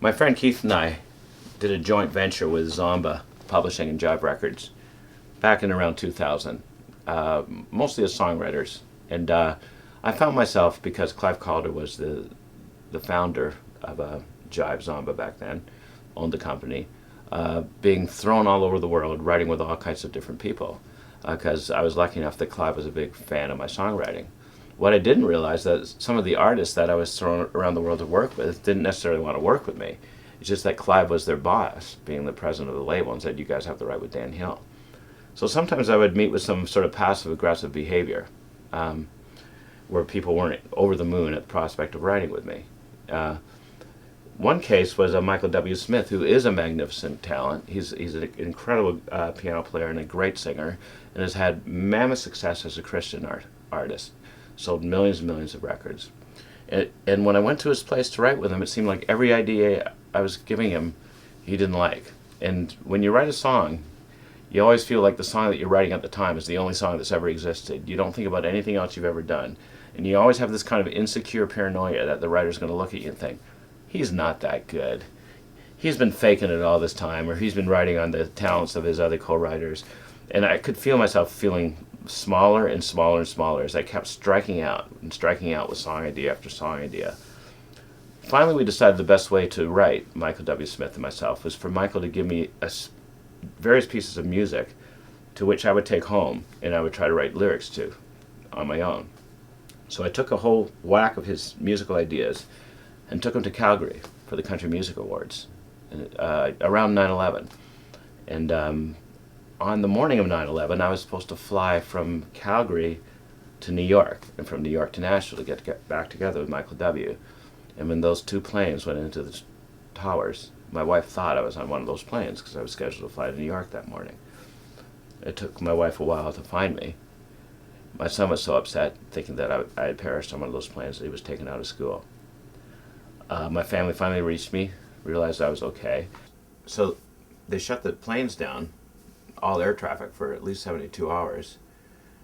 My friend Keith and I did a joint venture with Zomba Publishing and Jive Records back in around 2000, mostly as songwriters. And I found myself, because Clive Calder was the founder of Jive Zomba back then, owned the company, being thrown all over the world, writing with all kinds of different people, because I was lucky enough that Clive was a big fan of my songwriting. What I didn't realize that some of the artists that I was thrown around the world to work with didn't necessarily want to work with me. It's just that Clive was their boss, being the president of the label, and said, "You guys have to write with Dan Hill." So sometimes I would meet with some sort of passive-aggressive behavior, where people weren't over the moon at the prospect of writing with me. One case was Michael W. Smith, who is a magnificent talent. He's an incredible piano player and a great singer, and has had mammoth success as a Christian artist. Sold millions and millions of records. And when I went to his place to write with him, it seemed like every idea I was giving him, he didn't like. And when you write a song, you always feel like the song that you're writing at the time is the only song that's ever existed. You don't think about anything else you've ever done. And you always have this kind of insecure paranoia that the writer's going to look at you and think, he's not that good. He's been faking it all this time, or he's been writing on the talents of his other co-writers. And I could feel myself feeling smaller and smaller and smaller as I kept striking out with song idea after song idea. Finally, we decided the best way to write, Michael W. Smith and myself, was for Michael to give me various pieces of music to which I would take home and I would try to write lyrics to on my own. So I took a whole whack of his musical ideas and took them to Calgary for the Country Music Awards around 9/11. And on the morning of 9/11, I was supposed to fly from Calgary to New York, and from New York to Nashville to get back together with Michael W. And when those two planes went into the towers, my wife thought I was on one of those planes because I was scheduled to fly to New York that morning. It took my wife a while to find me. My son was so upset, thinking that I had perished on one of those planes, that he was taken out of school. My family finally reached me, realized I was okay. So they shut the planes down, all air traffic, for at least 72 hours.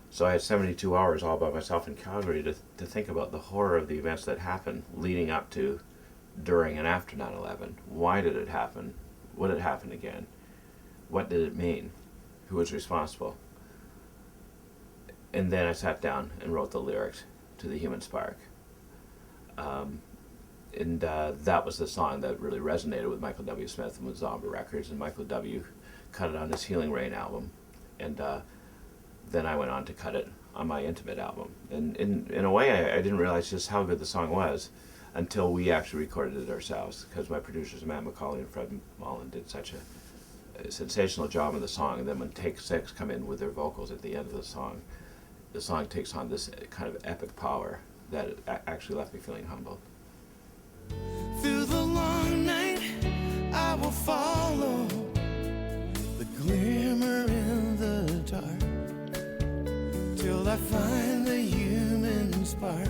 So I had 72 hours all by myself in Calgary to think about the horror of the events that happened leading up to, during, and after 9/11. Why did it happen? Would it happen again? What did it mean? Who was responsible? And then I sat down and wrote the lyrics to The Human Spark. And that was the song that really resonated with Michael W. Smith and with Zomba Records, and Michael W. cut it on his Healing Rain album. And then I went on to cut it on my Intimate album. And in a way, I didn't realize just how good the song was until we actually recorded it ourselves, because my producers, Matt McCauley and Fred Mullen, did such a sensational job of the song. And then when Take 6 come in with their vocals at the end of the song takes on this kind of epic power that it actually left me feeling humbled. Through the long night, I will follow the glimmer in the dark till I find the human spark.